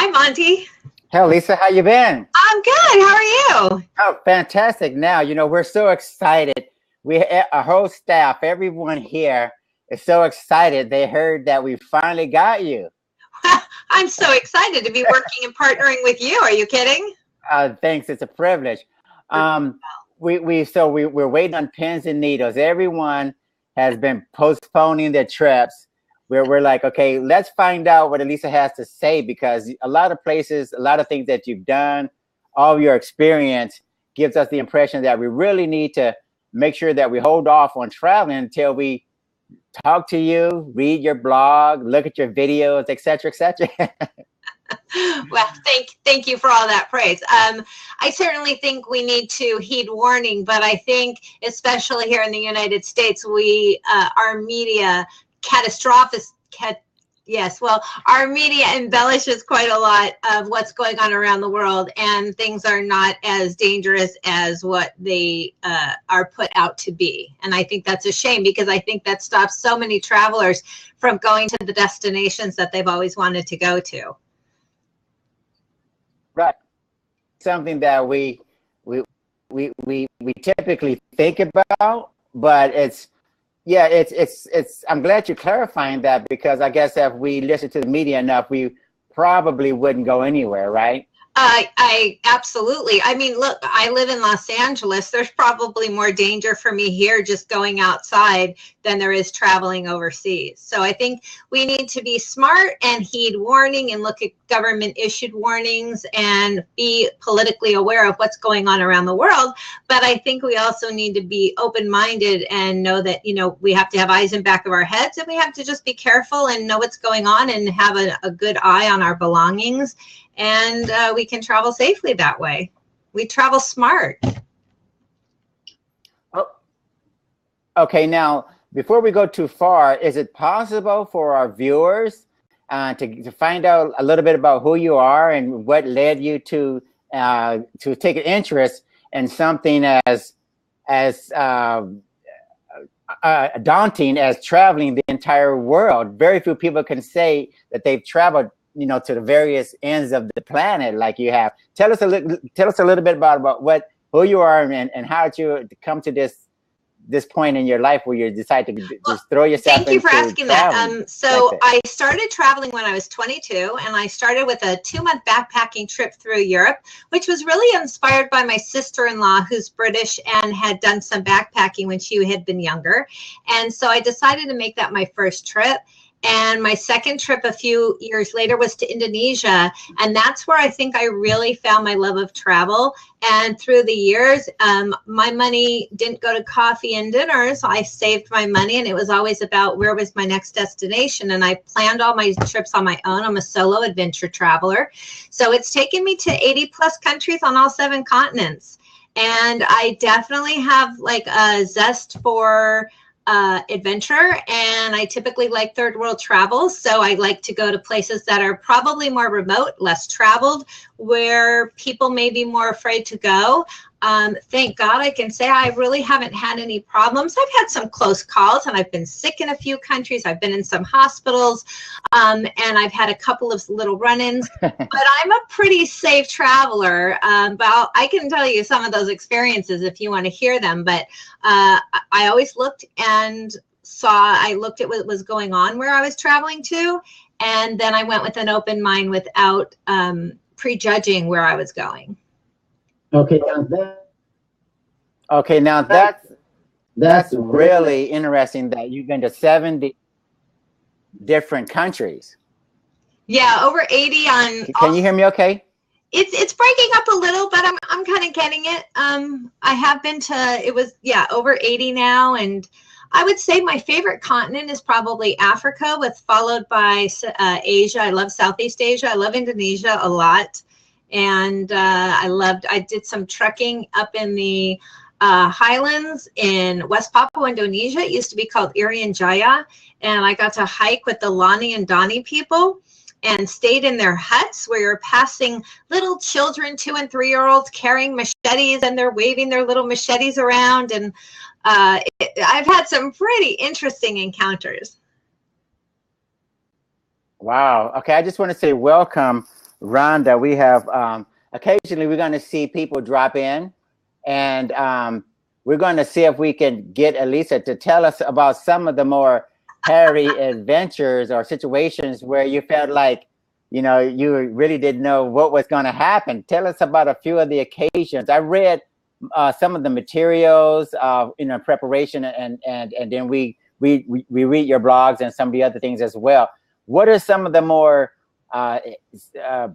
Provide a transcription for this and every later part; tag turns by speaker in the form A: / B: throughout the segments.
A: Hi, Monty.
B: Hey, Lisa, how you been?
A: I'm good. How are you?
B: Oh, fantastic. Now, we're so excited. Our whole staff, everyone here is so excited. They heard that we finally got you.
A: I'm so excited to be working and partnering with you. Are you kidding?
B: Thanks. It's a privilege. We're waiting on pins and needles. Everyone has been postponing their trips. We're like, okay, let's find out what Elisa has to say, because a lot of places, a lot of things that you've done, all of your experience gives us the impression that we really need to make sure that we hold off on traveling until we talk to you, read your blog, look at your videos, et cetera, et cetera.
A: Well, thank you for all that praise. I certainly think we need to heed warning, but I think especially here in the United States, our media our media embellishes quite a lot of what's going on around the world, and things are not as dangerous as what they are put out to be. And I think that's a shame, because I think that stops so many travelers from going to the destinations that they've always wanted to go to.
B: Right. Something that we typically think about, but it's I'm glad you're clarifying that, because I guess if we listen to the media enough, we probably wouldn't go anywhere, right?
A: I absolutely. I mean, look, I live in Los Angeles. There's probably more danger for me here just going outside than there is traveling overseas. So I think we need to be smart and heed warning and look at government issued warnings and be politically aware of what's going on around the world. But I think we also need to be open-minded and know that, we have to have eyes in back of our heads, and we have to just be careful and know what's going on and have a good eye on our belongings. And we can travel safely that way. We travel smart.
B: Oh, okay. Now, before we go too far, is it possible for our viewers to find out a little bit about who you are and what led you to take an interest in something as daunting as traveling the entire world? Very few people can say that they've traveled to the various ends of the planet like you have. Tell us a little bit about who you are and how did you come to this point in your life where you decide to just throw yourself into
A: traveling. Thank you for asking that. So
B: like
A: I started traveling when I was 22, and I started with a 2-month backpacking trip through Europe, which was really inspired by my sister-in-law, who's British and had done some backpacking when she had been younger. And so I decided to make that my first trip. And my second trip a few years later was to Indonesia. And that's where I think I really found my love of travel. And through the years, my money didn't go to coffee and dinner. So I saved my money, and it was always about where was my next destination. And I planned all my trips on my own. I'm a solo adventure traveler. So it's taken me to 80 plus countries on all 7 continents. And I definitely have like a zest for adventure, and I typically like third world travel, so I like to go to places that are probably more remote, less traveled, where people may be more afraid to go. Thank God I can say I really haven't had any problems. I've had some close calls, and I've been sick in a few countries. I've been in some hospitals, and I've had a couple of little run-ins, but I'm a pretty safe traveler. But I can tell you some of those experiences if you want to hear them. But I always looked and I looked at what was going on where I was traveling to, and then I went with an open mind without prejudging where I was going.
B: Okay, now that's really interesting that you've been to 70 different countries.
A: Yeah, over 80 on.
B: Can you hear me okay?
A: It's breaking up a little, but I'm kind of getting it. I have been to over 80 now, and I would say my favorite continent is probably Africa, followed by Asia. I love Southeast Asia. I love Indonesia a lot. And I did some trekking up in the highlands in West Papua, Indonesia. It used to be called Irian Jaya. And I got to hike with the Lani and Dani people and stayed in their huts where you're passing little children, 2- and 3-year-olds carrying machetes, and they're waving their little machetes around. And I've had some pretty interesting encounters.
B: Wow. Okay, I just want to say welcome Rhonda, we have occasionally we're going to see people drop in, and we're going to see if we can get Elisa to tell us about some of the more hairy adventures or situations where you felt like, you know, you really didn't know what was going to happen. Tell us about a few of the occasions. I read some of the materials, you know, preparation, and then we read your blogs and some of the other things as well. What are some of the more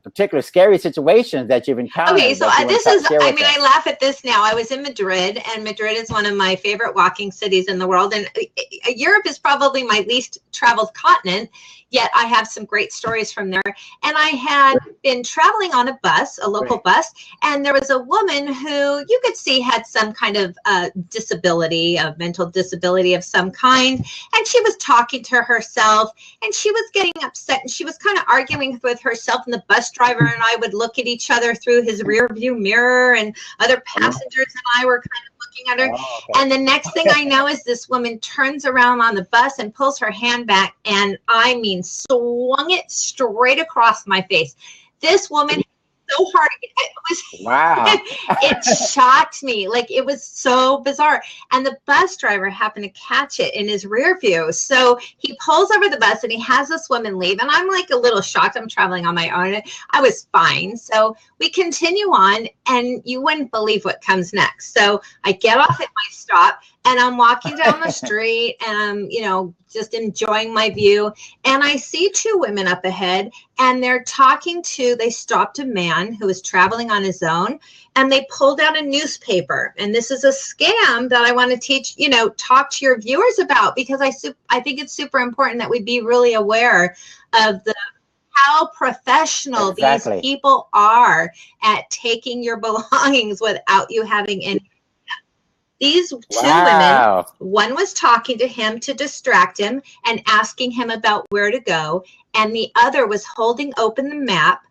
B: particular scary situations that you've encountered?
A: Okay, so this is, I mean, I laugh at this now. I was in Madrid, and Madrid is one of my favorite walking cities in the world. And Europe is probably my least traveled continent, yet I have some great stories from there. And I had been traveling on a bus, a local bus, and there was a woman who you could see had some kind of disability, a mental disability of some kind. And she was talking to herself, and she was getting upset, and she was kind of arguing with herself, and the bus driver and I would look at each other through his rear view mirror, and other passengers and I were kind of looking at her. Oh, okay. And the next thing I know is this woman turns around on the bus and pulls her hand back, and I mean swung it straight across my face. This woman so hard. It was, wow. It shocked me. Like, it was so bizarre. And the bus driver happened to catch it in his rear view. So he pulls over the bus and he has this woman leave. And I'm like a little shocked. I'm traveling on my own. I was fine. So we continue on, and you wouldn't believe what comes next. So I get off at my stop, and I'm walking down the street, and I'm, you know, just enjoying my view. And I see two women up ahead, and they're talking to, they stopped a man who was traveling on his own, and they pulled out a newspaper. And this is a scam that I want to teach, you know, talk to your viewers about, because I think it's super important that we be really aware of how professional these people are at taking your belongings without you having any. These two women, one was talking to him to distract him and asking him about where to go, and the other was holding open the map,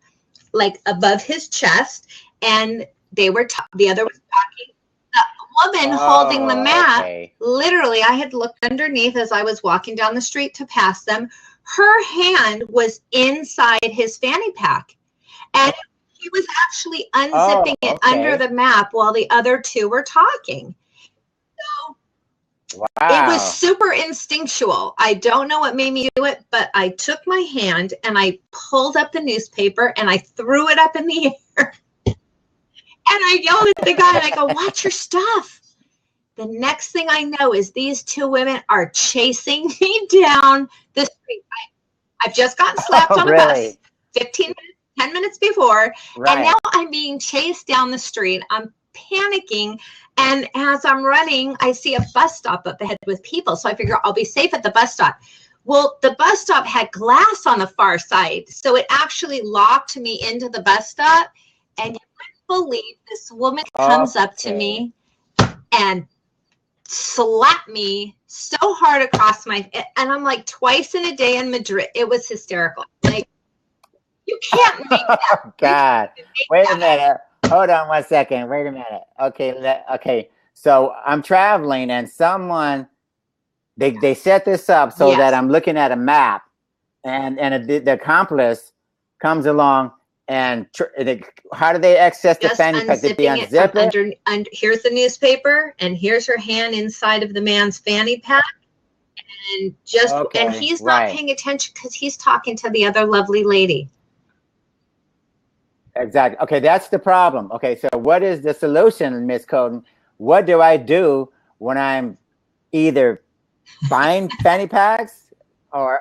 A: like above his chest, and they were the other was talking. The woman holding the map, literally, I had looked underneath as I was walking down the street to pass them. Her hand was inside his fanny pack, and he was actually unzipping it under the map while the other two were talking. So it was super instinctual. I don't know what made me do it, but I took my hand and I pulled up the newspaper and I threw it up in the air. And I yelled at the guy and I go, "Watch your stuff." The next thing I know is these two women are chasing me down the street. I've just gotten slapped on a bus 10 minutes before. And now I'm being chased down the street. I'm panicking. And as I'm running, I see a bus stop up ahead with people. So I figure I'll be safe at the bus stop. Well, the bus stop had glass on the far side. So it actually locked me into the bus stop. And you wouldn't believe this woman comes up to me and slapped me so hard across my, and I'm like, twice in a day in Madrid. It was hysterical. Like, you can't make that.
B: Oh, God. Wait a minute. Hold on 1 second. Wait a minute. Okay. So I'm traveling, and someone, they set this up so that I'm looking at a map, and the accomplice comes along, and how do they access the fanny pack? Did they unzip it?
A: Here's the newspaper, and here's her hand inside of the man's fanny pack, and and he's not paying attention because he's talking to the other lovely lady.
B: Exactly. Okay, that's the problem. Okay, so what is the solution, Miss Kotin? What do I do when I'm either buying fanny packs or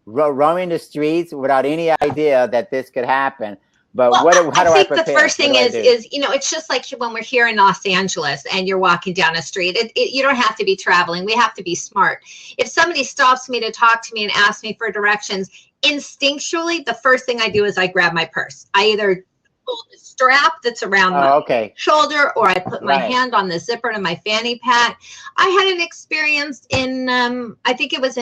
B: roaming the streets without any idea that this could happen? But how do I prepare?
A: The first thing is, you know, it's just like when we're here in Los Angeles and you're walking down a street. You don't have to be traveling. We have to be smart. If somebody stops me to talk to me and asks me for directions, instinctually, the first thing I do is I grab my purse. I either pull the strap that's around my shoulder, or I put my hand on the zipper of my fanny pack. I had an experience in, I think it was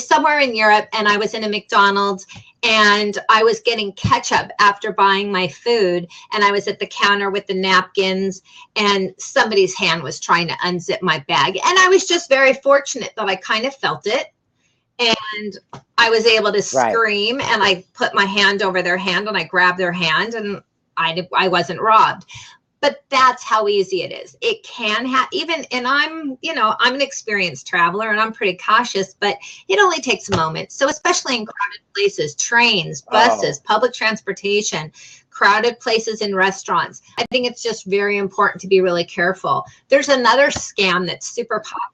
A: somewhere in Europe, and I was in a McDonald's, and I was getting ketchup after buying my food, and I was at the counter with the napkins, and somebody's hand was trying to unzip my bag, and I was just very fortunate that I kind of felt it. And I was able to
B: Right.
A: scream, and I put my hand over their hand and I grabbed their hand, and I wasn't robbed. But that's how easy it is. It can even, and I'm, you know, I'm an experienced traveler and I'm pretty cautious, but it only takes a moment. So especially in crowded places, trains, buses, public transportation, crowded places in restaurants, I think it's just very important to be really careful. There's another scam that's super popular.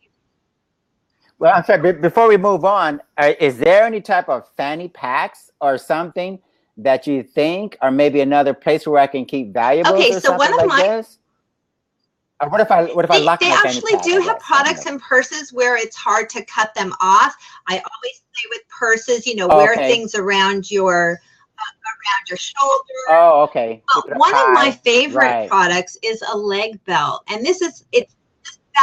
B: Well, I'm sorry, before we move on, is there any type of fanny packs or something that you think, or maybe another place where I can keep valuables?
A: Okay,
B: or
A: so one of
B: like this? Or what if I lock
A: they
B: my fanny
A: actually
B: pack,
A: do have products and purses where it's hard to cut them off. I always say with purses, you know, wear things around your shoulder.
B: Oh, okay.
A: One of my favorite products is a leg belt, and it's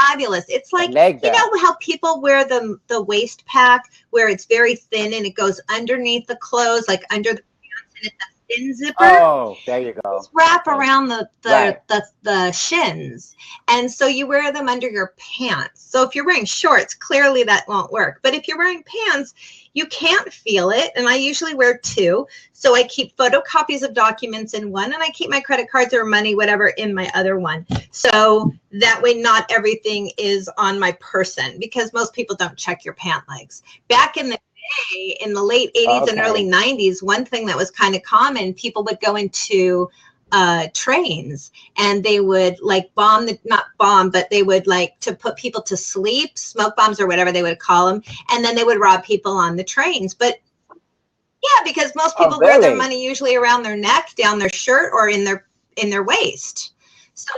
A: fabulous. It's like, you know how people wear the waist pack where it's very thin and it goes underneath the clothes, like under the pants, and it's a thin zipper.
B: Oh, there you go.
A: Just wrap around the shins, and so you wear them under your pants. So if you're wearing shorts, clearly that won't work. But if you're wearing pants, you can't feel it. And I usually wear two. So I keep photocopies of documents in one, and I keep my credit cards or money, whatever, in my other one. So that way not everything is on my person, because most people don't check your pant legs. Back in the day, in the late 80s and early 90s, one thing that was kind of common, people would go into trains and they would like not bomb, but they would like to put people to sleep, smoke bombs or whatever they would call them. And then they would rob people on the trains. But yeah, because most people wear their money usually around their neck, down their shirt, or in their waist. So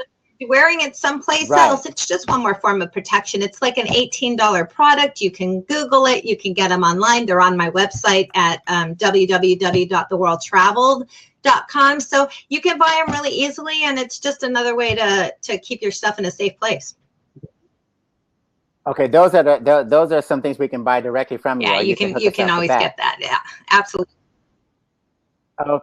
A: wearing it someplace else, it's just one more form of protection. It's like an $18 product. You can Google it. You can get them online. They're on my website at www.theworldtraveled.com. So you can buy them really easily, and it's just another way to keep your stuff in a safe place.
B: Okay, those are some things we can buy directly from you.
A: Yeah, you can always get that. Yeah, absolutely.
B: Oh,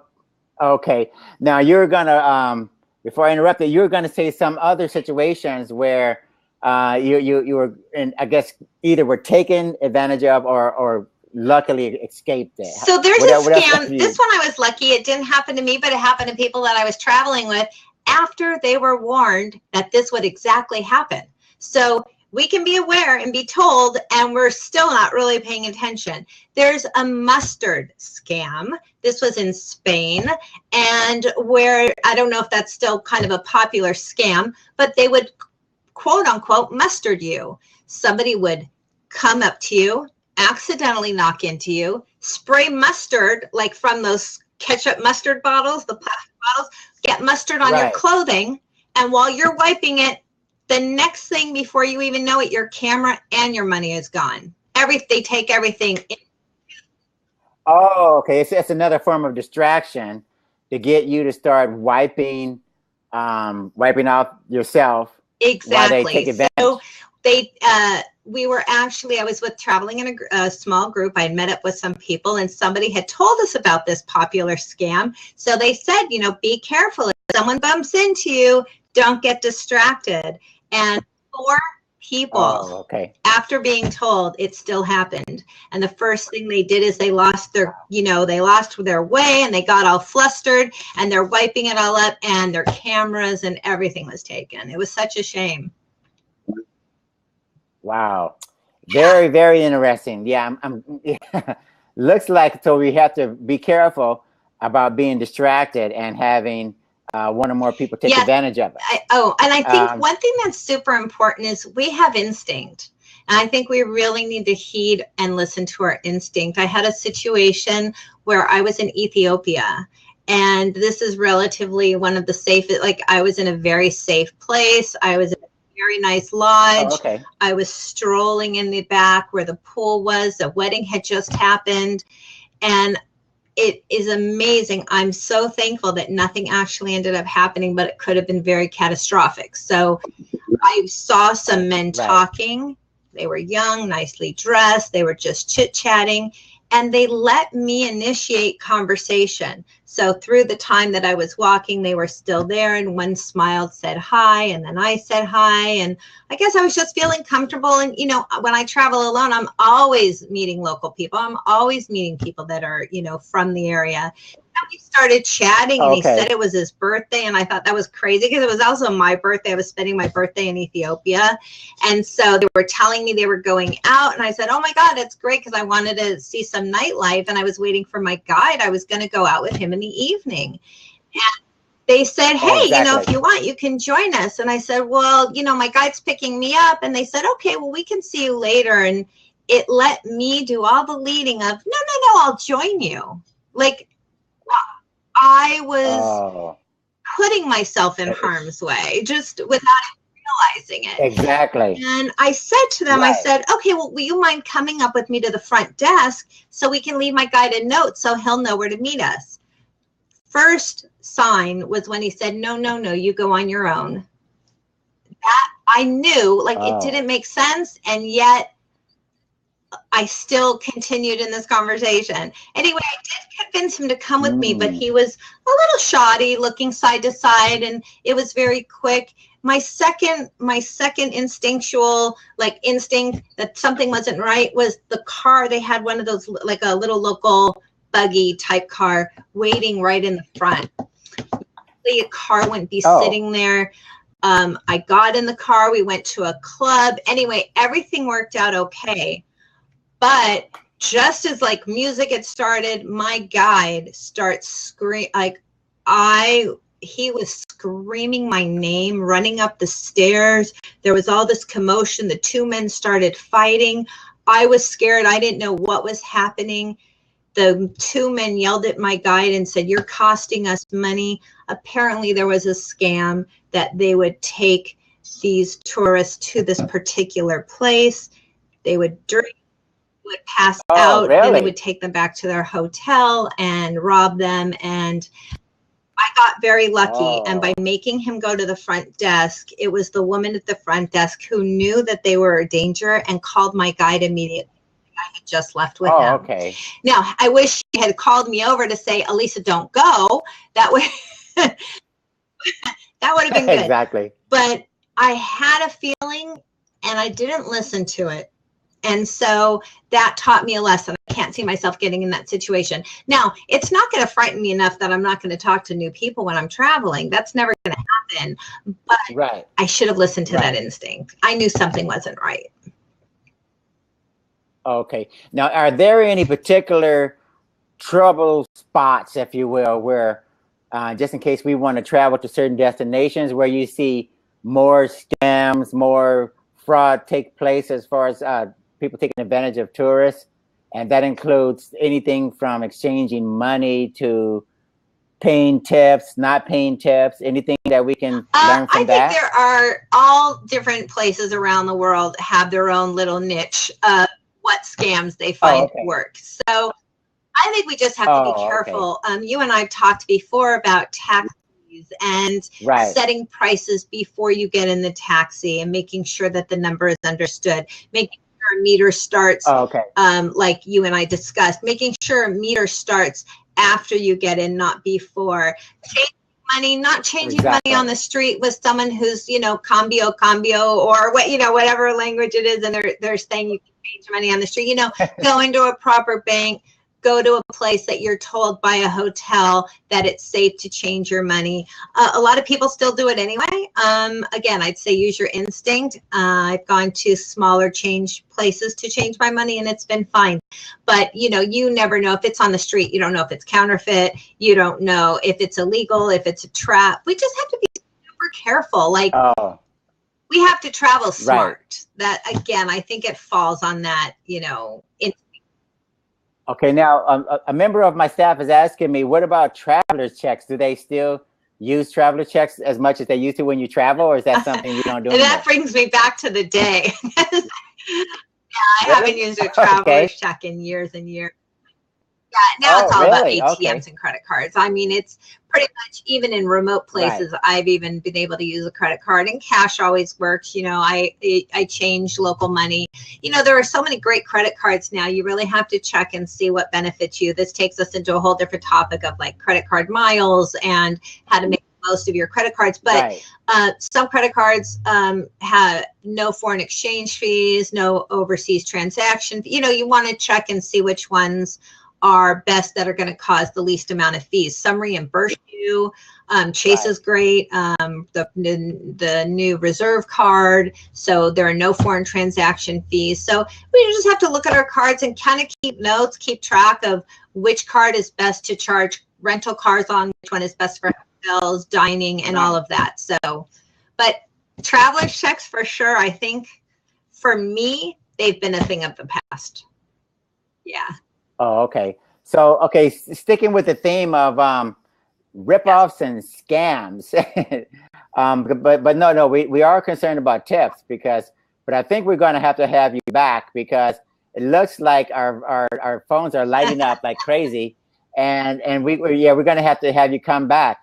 B: okay. Now you're gonna before I interrupt you were gonna say some other situations where you were in, I guess, either were taken advantage of or luckily escaped it.
A: So there's a scam. This one I was lucky. It didn't happen to me, but it happened to people that I was traveling with after they were warned that this would exactly happen. So we can be aware and be told, and we're still not really paying attention. There's a mustard scam. This was in Spain, and where, I don't know if that's still kind of a popular scam, but they would quote unquote mustard you. Somebody would come up to you, accidentally knock into you, spray mustard, like from those ketchup mustard bottles, the plastic bottles, get mustard on your clothing, and while you're wiping it, the next thing before you even know it, your camera and your money is gone. They take everything.
B: Oh, okay. It's another form of distraction to get you to start wiping off yourself.
A: Exactly.
B: While they take advantage.
A: So we were actually, I was traveling in a small group. I had met up with some people, and somebody had told us about this popular scam. So they said, you know, be careful. If someone bumps into you, don't get distracted. And 4 people, after being told, it still happened. And the first thing they did is they lost their way, and they got all flustered, and they're wiping it all up, and their cameras and everything was taken. It was such a shame.
B: Wow. Very, very interesting. Yeah, looks like, so we have to be careful about being distracted and having one or more people take advantage of it.
A: And I think one thing that's super important is we have instinct. And I think we really need to heed and listen to our instinct. I had a situation where I was in Ethiopia, and this is relatively one of the safest, like I was in a very safe place. I was in a very nice lodge. I was strolling in the back where the pool was. A wedding had just happened. And it is amazing. I'm so thankful that nothing actually ended up happening, but it could have been very catastrophic. So I saw some men talking. They were young, nicely dressed. They were just chit-chatting. and they let me initiate conversation. So through the time that I was walking, they were still there, and one smiled, said hi, and then I said hi. And I guess I was just feeling comfortable. And, you know, when I travel alone, I'm always meeting local people. I'm always meeting people that are, you know, from the area. And we started chatting, and he said it was his birthday, and I thought that was crazy because it was also my birthday. I was spending my birthday in Ethiopia, and so they were telling me they were going out, and I said, oh my God, it's great, because I wanted to see some nightlife, and I was waiting for my guide. I was going to go out with him in the evening, and they said, hey, you know, if you want, you can join us. And I said, well, you know, my guide's picking me up. And they said, okay, well, we can see you later. And it let me do all the leading of, no, I'll join you. Like, I was putting myself in harm's way just without realizing it.
B: Exactly.
A: And I said to them, I said, okay, well, will you mind coming up with me to the front desk so we can leave my guide a note so he'll know where to meet us? First sign was when he said, no, you go on your own. That I knew, like, it didn't make sense. And yet I still continued in this conversation. Anyway, I did convince him to come with me, but he was a little shoddy, looking side to side, and it was very quick. My second instinctual, like, instinct that something wasn't right was the car. They had one of those, like a little local buggy type car waiting right in the front. A car wouldn't be sitting there. I got in the car. We went to a club. Anyway, everything worked out okay. But just as, like, music had started, my guide starts screaming. Like, he was screaming my name, running up the stairs. There was all this commotion. The two men started fighting. I was scared. I didn't know what was happening. The two men yelled at my guide and said, you're costing us money. Apparently there was a scam that they would take these tourists to this particular place. They would drink, would pass out, and they would take them back to their hotel and rob them. And I got very lucky. And by making him go to the front desk, it was the woman at the front desk who knew that they were a danger and called my guide immediately. I had just left with him. Okay. Now, I wish she had called me over to say, Elisa, don't go. That would that would have been good. Exactly. But I had a feeling, and I didn't listen to it. And so that taught me a lesson. I can't see myself getting in that situation. Now, it's not going to frighten me enough that I'm not going to talk to new people when I'm traveling. That's never going to happen. But I should have listened to that instinct. I knew something wasn't right.
B: Okay. Now, are there any particular trouble spots, if you will, where just in case we want to travel to certain destinations where you see more scams, more fraud take place as far as people taking advantage of tourists? And that includes anything from exchanging money to paying tips, not paying tips, anything that we can learn from that?
A: I think there are all different places around the world have their own little niche of what scams they find work. So I think we just have to be careful. You and I have talked before about taxis and setting prices before you get in the taxi and making sure that the number is understood, making sure a meter starts like you and I discussed, making sure a meter starts after you get in, not before. Changing money, not changing money on the street with someone who's, you know, cambio, or what, you know, whatever language it is, and they're saying you can change money on the street. You know, go into a proper bank, go to a place that you're told by a hotel that it's safe to change your money. A lot of people still do it anyway. Again, I'd say use your instinct. I've gone to smaller change places to change my money, and it's been fine. But, you know, you never know if it's on the street. You don't know if it's counterfeit. You don't know if it's illegal, if it's a trap. We just have to be super careful. Like, we have to travel smart. That, again, I think it falls on that, you know,
B: Okay, now a member of my staff is asking me, what about traveler's checks? Do they still use traveler checks as much as they used to when you travel, or is that something you don't do anymore?
A: That brings me back to the day. Yeah, I haven't used a traveler's check in years and years. Yeah, now it's all about
B: really?
A: ATMs
B: Okay.
A: and credit cards. I mean, it's pretty much even in remote
B: Right.
A: places, I've even been able to use a credit card, and cash always works. You know, I change local money. You know, there are so many great credit cards now. You really have to check and see what benefits you. This takes us into a whole different topic of like credit card miles and how to make the most of your credit cards. But some credit cards have no foreign exchange fees, no overseas transaction. You know, you want to check and see which ones are best that are going to cause the least amount of fees. Some reimburse you. Chase is great. The new Reserve card, so there are no foreign transaction fees. So we just have to look at our cards and kind of keep notes, keep track of which card is best to charge rental cars on, which one is best for hotels, dining, and all of that. So, but traveler's checks for sure. I think for me, they've been a thing of the past. Yeah.
B: Oh, okay. So, okay, sticking with the theme of ripoffs and scams, but no, we are concerned about tips but I think we're going to have you back because it looks like our phones are lighting up like crazy, and we're going to have you come back.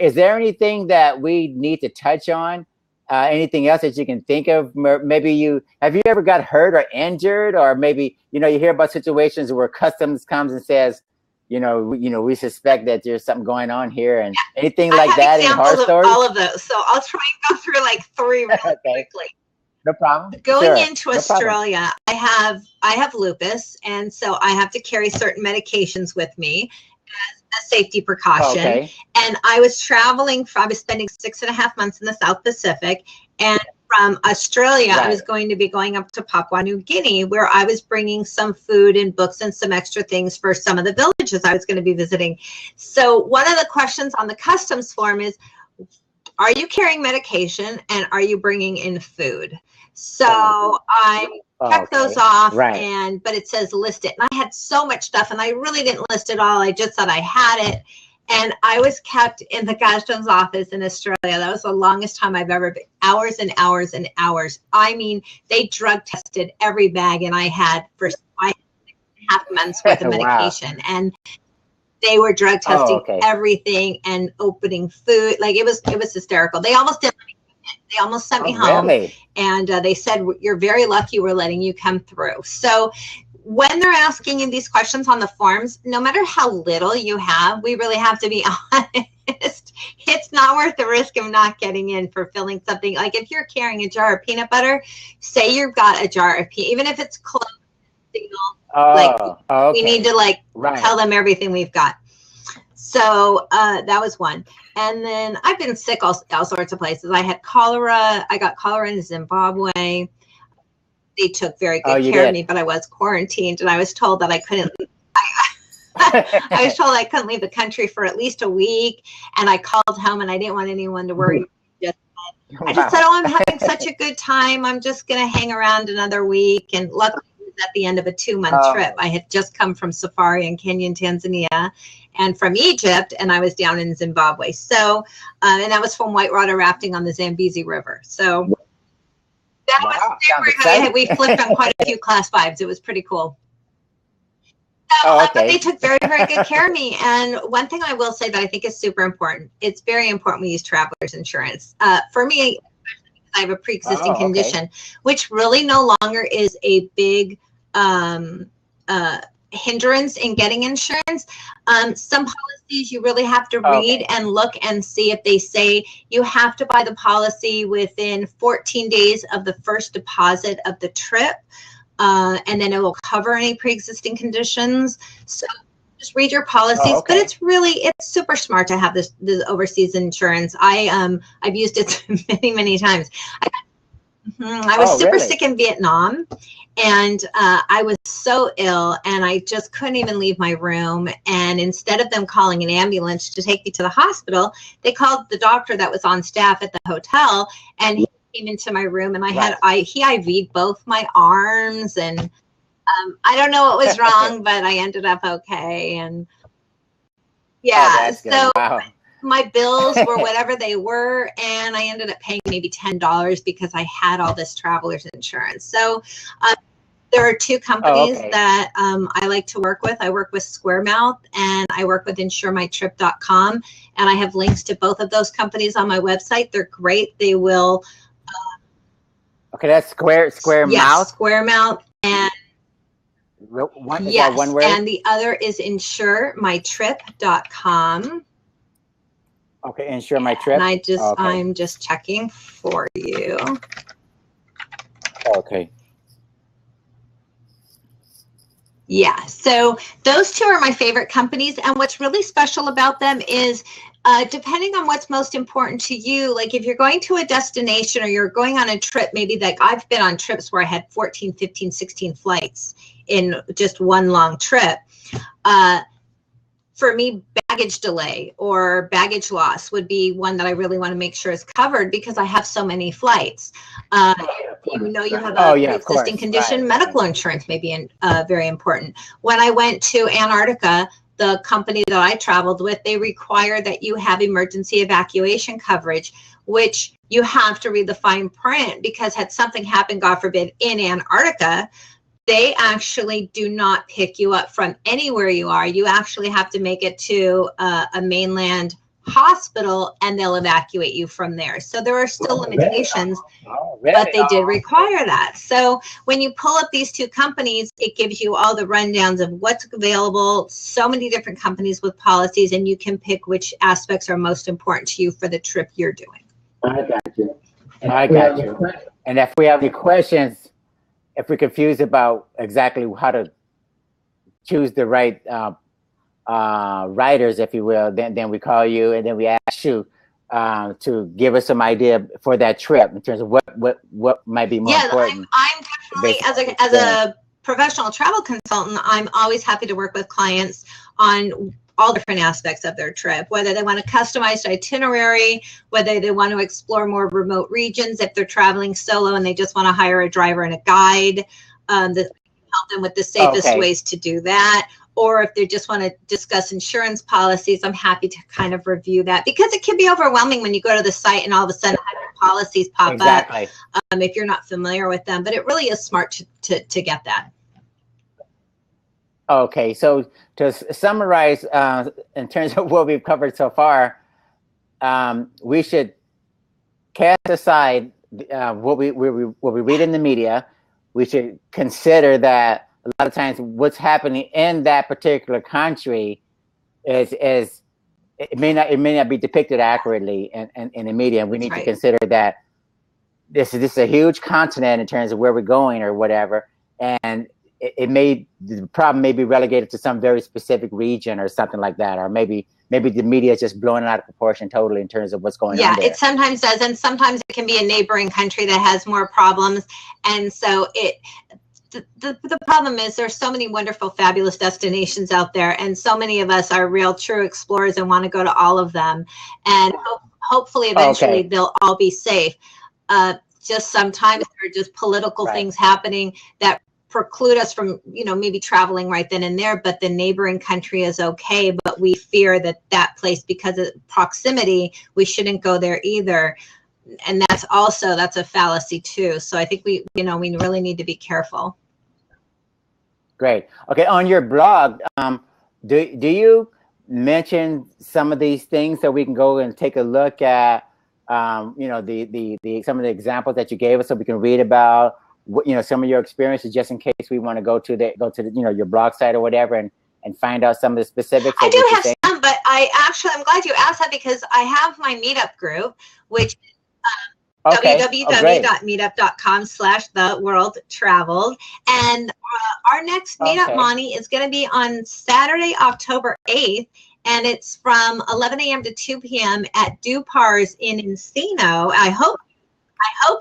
B: Is there anything that we need to touch on? Anything else that you can think of? Maybe have you ever got hurt or injured, or maybe you hear about situations where customs comes and says, we suspect that there's something going on here, and anything like that. Any horror stories?
A: All of those. So I'll try and go through like 3 really quickly.
B: No problem.
A: Going into Australia, I have lupus, and so I have to carry certain medications with me as a safety precaution.
B: Okay.
A: And I was spending 6.5 months in the South Pacific, and from Australia, I was going to be going up to Papua New Guinea, where I was bringing some food and books and some extra things for some of the villages I was going to be visiting. So one of the questions on the customs form is, are you carrying medication and are you bringing in food? So I checked those off, but it says list it. And I had so much stuff, and I really didn't list it all. I just said I had it. And I was kept in the customs office in Australia. That was the longest time I've ever been. Hours and hours and hours. I mean, they drug tested every bag, and I had for 6.5 months worth of medication. And they were drug testing everything and opening food. Like it was hysterical. They almost didn't let me come in. They almost sent me home. Really? And they said, you're very lucky we're letting you come through. So when they're asking you these questions on the forms, no matter how little you have, we really have to be honest. It's not worth the risk of not getting in for filling something. Like if you're carrying a jar of peanut butter, say you've got a jar of even if it's closed, we need to tell them everything we've got. So that was one. And then I've been sick all sorts of places. I had cholera. I got cholera in Zimbabwe. They took very good care of me, but I was quarantined, and I was told that I couldn't. I was told I couldn't leave the country for at least a week, and I called home, and I didn't want anyone to worry. I just said, "Oh, I'm having such a good time. I'm just going to hang around another week." And luckily, it was at the end of a 2-month trip. I had just come from safari in Kenya and Tanzania, and from Egypt, and I was down in Zimbabwe. So, and that was from whitewater rafting on the Zambezi River. So. That was super exciting. We flipped on quite a few class 5s. It was pretty cool. So, but they took very, very good care of me. And one thing I will say that I think is super important, it's very important we use traveler's insurance. For me, I have a pre-existing condition, which really no longer is a big hindrance in getting insurance. Some policies you really have to read and look and see if they say you have to buy the policy within 14 days of the first deposit of the trip, and then it will cover any pre-existing conditions. So just read your policies, but it's super smart to have this overseas insurance. I've used it many times. I was super sick in Vietnam, and I was so ill, and I just couldn't even leave my room. And instead of them calling an ambulance to take me to the hospital, they called the doctor that was on staff at the hotel, and he came into my room, and he IV'd both my arms, and I don't know what was wrong, but I ended up okay. And my bills were whatever they were, and I ended up paying maybe $10 because I had all this traveler's insurance. So There are two companies
B: okay.
A: that I like to work with. I work with Squaremouth and I work with insuremytrip.com. And I have links to both of those companies on my website. They're great. They will.
B: Okay, that's Square
A: Yes,
B: Mouth.
A: Squaremouth. And
B: one, is
A: yes,
B: that one word?
A: and the other is insuremytrip.com.
B: Okay, Insure My Trip.
A: And
B: Okay.
A: I'm just checking for you.
B: Okay.
A: Yeah, so those two are my favorite companies. And what's really special about them is depending on what's most important to you, like if you're going to a destination or you're going on a trip, maybe like I've been on trips where I had 14, 15, 16 flights in just one long trip. For me, baggage delay or baggage loss would be one that I really want to make sure is covered because I have so many flights. You know, you have a pre-existing condition, right. Medical insurance may be very important. When I went to Antarctica, the company that I traveled with, they require that you have emergency evacuation coverage, which you have to read the fine print because had something happened, God forbid, in Antarctica, they actually do not pick you up from anywhere you are. You actually have to make it to a mainland hospital and they'll evacuate you from there. So there are still limitations, but they did require that. So when you pull up these two companies, it gives you all the rundowns of what's available, so many different companies with policies, and you can pick which aspects are most important to you for the trip you're doing.
B: I got you. I got you. And if we have any questions, if we're confused about exactly how to choose the right writers, if you will, then we call you and then we ask you to give us some idea for that trip in terms of what might be more important.
A: I'm definitely as a professional travel consultant, I'm always happy to work with clients on all different aspects of their trip, whether they want a customized itinerary, whether they want to explore more remote regions, if they're traveling solo and they just want to hire a driver and a guide, that help them with the safest ways to do that. Or if they just want to discuss insurance policies, I'm happy to kind of review that because it can be overwhelming when you go to the site and all of a sudden policies pop up if you're not familiar with them. But it really is smart to get that.
B: Okay, so to summarize, in terms of what we've covered so far, we should cast aside what we read in the media. We should consider that a lot of times what's happening in that particular country is it may not be depicted accurately in the media. And we need to consider that this is a huge continent in terms of where we're going or whatever, and the problem may be relegated to some very specific region or something like that, or maybe the media is just blowing it out of proportion totally in terms of what's going on there.
A: Yeah, it sometimes does, and sometimes it can be a neighboring country that has more problems, and so the problem is there's so many wonderful, fabulous destinations out there, and so many of us are real true explorers and want to go to all of them, and hopefully eventually they'll all be safe. Just sometimes there are just political things happening that preclude us from, maybe traveling right then and there, but the neighboring country is okay, but we fear that place, because of proximity, we shouldn't go there either. And that's a fallacy too. So I think we really need to be careful.
B: Great. Okay. On your blog, do you mention some of these things so we can go and take a look at, some of the examples that you gave us so we can read about, some of your experiences, just in case we want to go to your blog site or whatever and find out some of the specifics?
A: I do have some, but I'm glad you asked that, because I have my meetup group, which www.meetup.com/theworldtraveled. And our next meetup, Monty, is going to be on Saturday, October 8th. And it's from 11 a.m. to 2 p.m. at Dupar's in Encino. I hope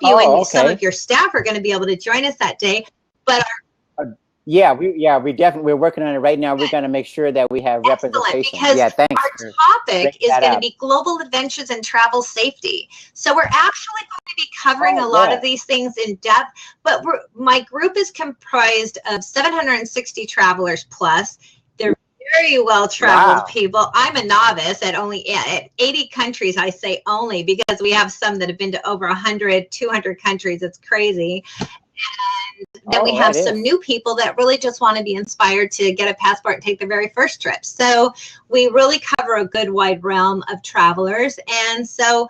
A: you and some of your staff are going to be able to join us that day. But we're working on it right now. We're going to make sure that we have representation. Because our topic is going to be global adventures and travel safety. So we're actually going to be covering a lot of these things in depth. But my group is comprised of 760 travelers plus. They're very well-traveled people. I'm a novice at 80 countries. I say only because we have some that have been to over 100, 200 countries. It's crazy. Then we have some new people that really just want to be inspired to get a passport and take their very first trip. So we really cover a good wide realm of travelers. And so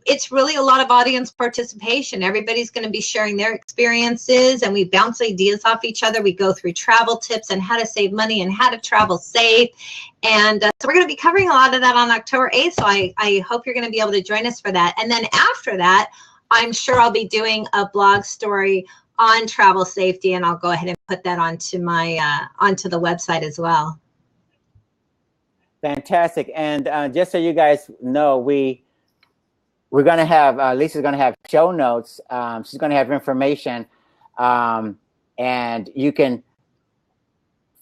A: it's really a lot of audience participation. Everybody's going to be sharing their experiences, and we bounce ideas off each other. We go through travel tips and how to save money and how to travel safe. And so we're going to be covering a lot of that on October 8th. So I hope you're going to be able to join us for that. And then after that, I'm sure I'll be doing a blog story on travel safety, and I'll go ahead and put that onto my onto the website as well.
B: Fantastic. And just so you guys know, we're going to have, Lisa's going to have show notes. She's going to have information, and you can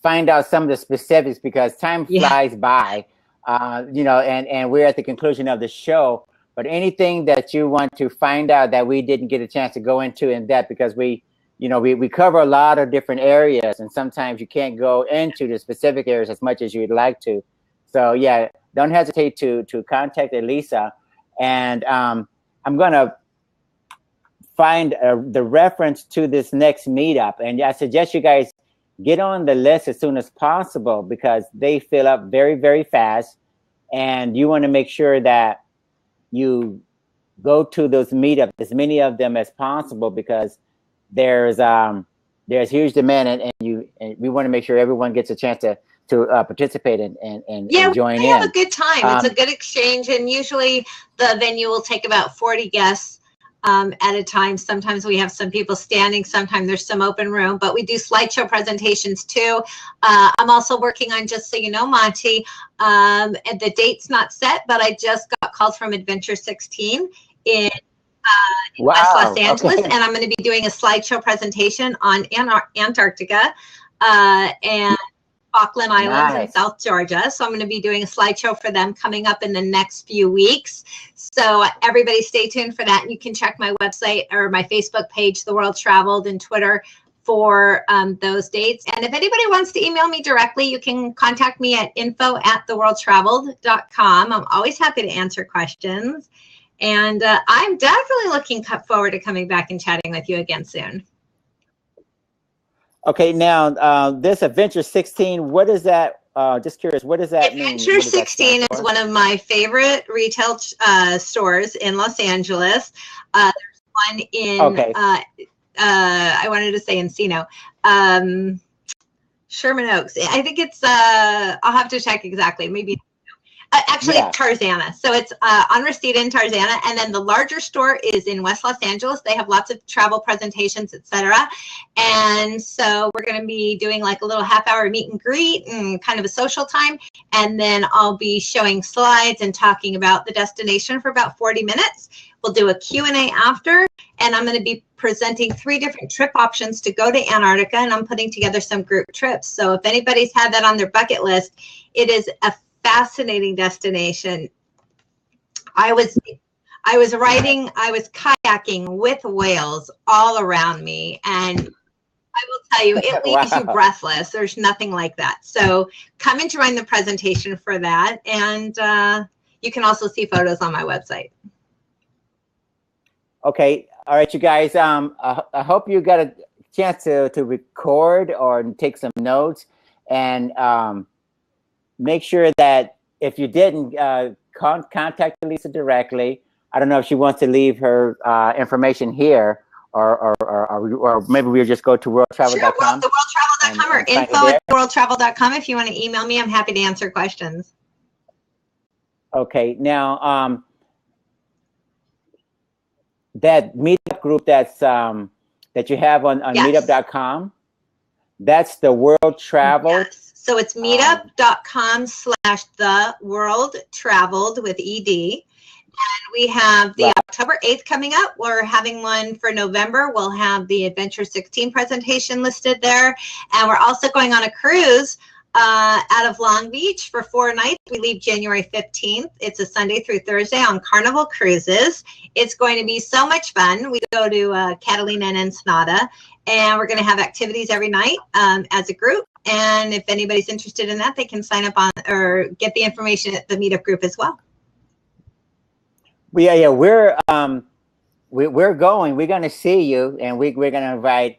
B: find out some of the specifics because time flies by, you know, and we're at the conclusion of the show. But anything that you want to find out that we didn't get a chance to go into in depth, because we cover a lot of different areas, and sometimes you can't go into the specific areas as much as you'd like to. So yeah, don't hesitate to contact Elisa. And I'm going to find the reference to this next meetup. And I suggest you guys get on the list as soon as possible because they fill up very, very fast. And you want to make sure that you go to those meetups, as many of them as possible, because there's huge demand, and we want to make sure everyone gets a chance to participate and join in.
A: Yeah, have a good time. It's a good exchange, and usually the venue will take about 40 guests at a time. Sometimes we have some people standing, sometimes there's some open room, but we do slideshow presentations too. I'm also working on, just so you know, Monty, and the date's not set, but I just got called from Adventure 16 in West Los Angeles, and I'm going to be doing a slideshow presentation on Antarctica and Falkland Islands in South Georgia. So I'm going to be doing a slideshow for them coming up in the next few weeks. So everybody stay tuned for that. And you can check my website or my Facebook page, The World Traveled, and Twitter for those dates. And if anybody wants to email me directly, you can contact me at info@theworldtraveled.com. I'm always happy to answer questions. And I'm definitely looking forward to coming back and chatting with you again soon.
B: Okay, now this Adventure 16, what is that? Just curious, what does that mean?
A: Adventure 16 is one of my favorite retail stores in Los Angeles. There's one in, I wanted to say Encino, Sherman Oaks. I think it's, I'll have to check exactly, maybe. Actually, Tarzana. So it's on Reseda in Tarzana, and then the larger store is in West Los Angeles. They have lots of travel presentations, etc. And so we're going to be doing like a little half-hour meet and greet and kind of a social time, and then I'll be showing slides and talking about the destination for about 40 minutes. We'll do a Q&A after, and I'm going to be presenting 3 different trip options to go to Antarctica, and I'm putting together some group trips. So if anybody's had that on their bucket list, it is a fascinating destination. I was kayaking with whales all around me, and I will tell you, it leaves you breathless. There's nothing like that. So come and join the presentation for that, and you can also see photos on my website.
B: Okay, all right, you guys. I hope you got a chance to record or take some notes, and make sure that if you didn't, contact Elisa directly. I don't know if she wants to leave her information here, or maybe we'll just go to worldtravel.com.
A: Sure, theworldtravel.com or info@theworldtravel.com. If you want to email me, I'm happy to answer questions.
B: Okay, now that meetup group that's that you have on meetup.com, that's the World Travel.
A: Yes. So it's meetup.com/theworldtraveled with ED. And we have the October 8th coming up. We're having one for November. We'll have the Adventure 16 presentation listed there. And we're also going on a cruise out of Long Beach for 4 nights. We leave January 15th. It's a Sunday through Thursday on Carnival Cruises. It's going to be so much fun. We go to Catalina and Ensenada, and we're going to have activities every night as a group. And if anybody's interested in that, they can sign up on or get the information at the meetup group as well.
B: We're we're going. We're going to see you, and we're going to invite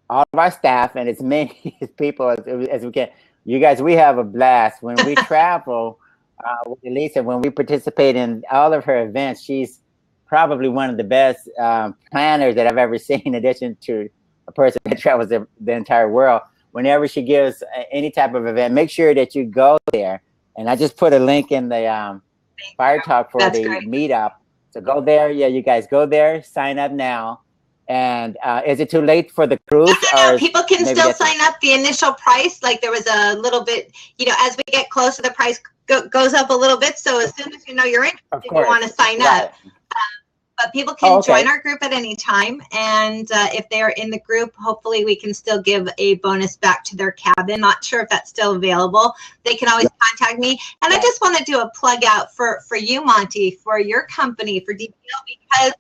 B: all of our staff and as many people as we can. You guys, we have a blast when we travel with Elisa. When we participate in all of her events, she's probably one of the best planners that I've ever seen. In addition to a person that travels the entire world, whenever she gives any type of event, make sure that you go there. And I just put a link in the Fire Talk for the meetup. So go there. Yeah, you guys go there. Sign up now. And is it too late for the cruise?
A: No, people can still sign up. The initial price, like there was a little bit, you know, as we get closer, the price goes up a little bit. So as soon as you know you're interested, you want to sign up. But people can join our group at any time. And if they're in the group, hopefully we can still give a bonus back to their cabin. Not sure if that's still available. They can always contact me. And I just want to do a plug out for you, Monty, for your company, for DPL, because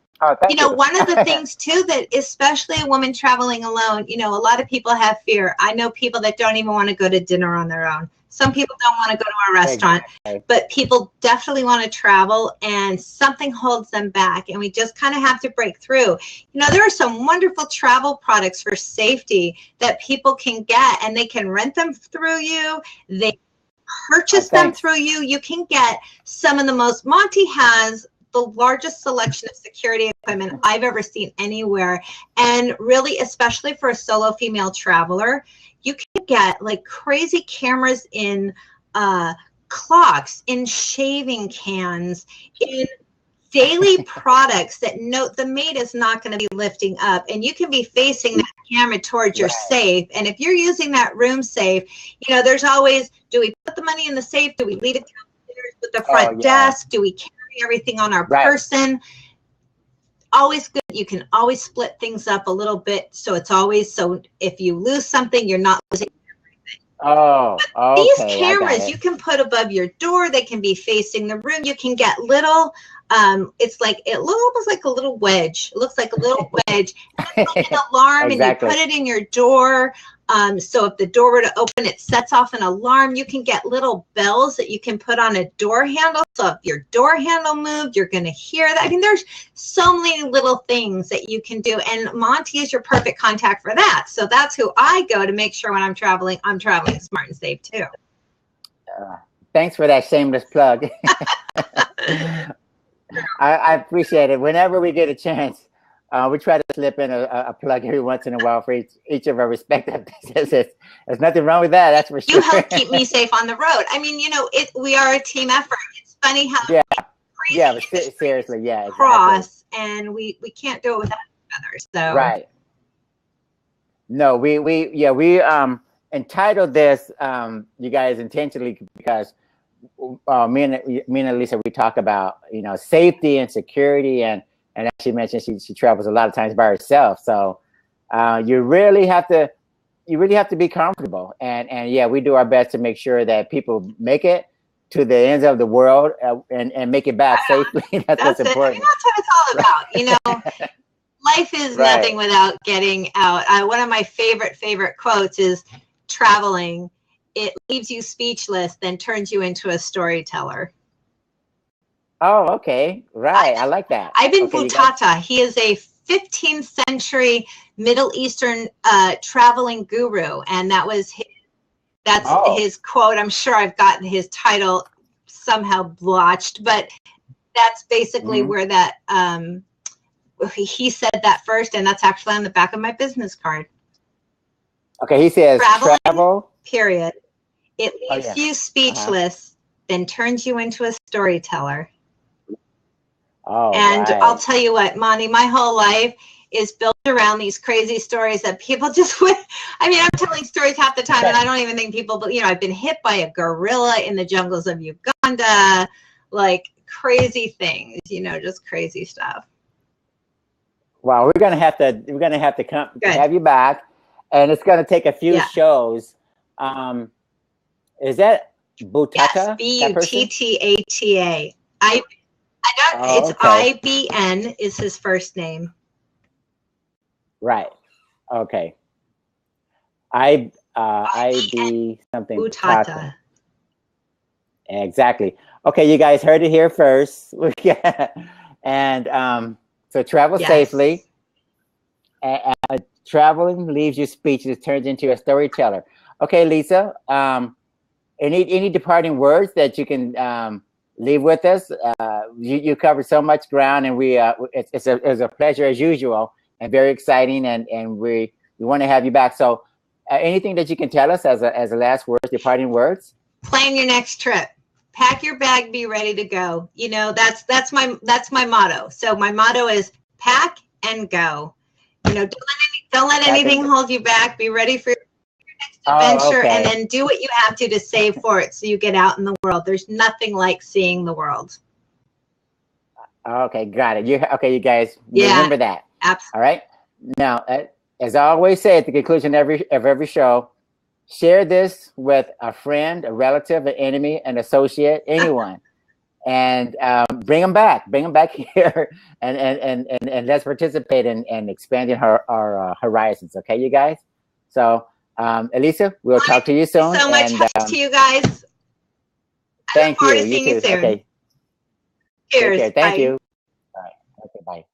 A: you know, one of the things too, that especially a woman traveling alone, you know, a lot of people have fear. I know people that don't even want to go to dinner on their own. Some people don't want to go to a restaurant, but people definitely want to travel, and something holds them back. And we just kind of have to break through. You know, there are some wonderful travel products for safety that people can get, and they can rent them through you. They purchase them through you. You can get some of the most, Monty has the largest selection of security equipment I've ever seen anywhere. And really, especially for a solo female traveler, you can get like crazy cameras in clocks, in shaving cans, in daily products that note the maid is not going to be lifting up, and you can be facing that camera towards your safe. And if you're using that room safe, you know, there's always, do we put the money in the safe? Do we leave it downstairs with the front desk? Do we carry everything on our person? Always good. You can always split things up a little bit, so it's always, so if you lose something, you're not losing everything. These cameras you can put above your door. They can be facing the room. You can get little, it's like, it looks almost like a little wedge. It looks like a little wedge. And it's like an alarm, and you put it in your door. So if the door were to open, it sets off an alarm. You can get little bells that you can put on a door handle. So if your door handle moved, you're going to hear that. I mean, there's so many little things that you can do. And Monty is your perfect contact for that. So that's who I go to make sure when I'm traveling smart and safe too.
B: Thanks for that shameless plug. I appreciate it. Whenever we get a chance, we try to slip in a plug every once in a while for each of our respective businesses. There's nothing wrong with that, that's for sure.
A: You help keep me safe on the road. I mean, you know, we are a team effort. It's funny how
B: seriously,
A: cross, and we can't do it without each other. So
B: no, we entitled this you guys intentionally because me and Elisa, we talk about, you know, safety and security, and as she mentioned, she travels a lot of times by herself. So you really have to be comfortable. And yeah, we do our best to make sure that people make it to the ends of the world and make it back safely. That's what's important.
A: I mean, that's what it's all about. You know, life is nothing without getting out. One of my favorite quotes is, traveling, it leaves you speechless, then turns you into a storyteller.
B: Oh, okay. Right. I like that.
A: Ibn Battuta, he is a 15th century Middle Eastern traveling guru. And that was his quote. I'm sure I've gotten his title somehow blotched, but that's basically where that, he said that first. And that's actually on the back of my business card.
B: Okay. He says travel.
A: Period. It leaves you speechless, then turns you into a storyteller. And I'll tell you what, Monty, my whole life is built around these crazy stories that people just would. I mean, I'm telling stories half the time, and I don't even think people, but you know, I've been hit by a gorilla in the jungles of Uganda, like crazy things, you know, just crazy stuff.
B: Wow, we're gonna have to come have you back, and it's gonna take a few shows. Is that Butata?
A: Yes, Buttata. It's IBN is his first name.
B: Right. Okay. IB something.
A: Butata.
B: Exactly. Okay, you guys heard it here first. And So travel
A: Yes.
B: safely. Traveling leaves you speechless, turns into a storyteller. Okay, Lisa. Any departing words that you can leave with us? You covered so much ground, and it's a pleasure as usual, and very exciting, and we want to have you back. So, anything that you can tell us as a last word, departing words?
A: Plan your next trip. Pack your bag, be ready to go. You know, that's my motto. So my motto is pack and go. You know, don't let anything hold you back. Be ready for your next adventure, and then do what you have to save for it so you get out in the world. There's nothing like seeing the world.
B: Okay, got it. You guys remember that.
A: Absolutely.
B: All right. Now, as I always say at the conclusion of every show, share this with a friend, a relative, an enemy, an associate, anyone, and bring them back here, and let's participate in expanding our horizons. Okay, you guys. So, Elisa, we'll talk to you soon.
A: So much to you guys.
B: Thank you.
A: You too.
B: Okay.
A: Cheers.
B: Thank you. All right. Okay. Bye.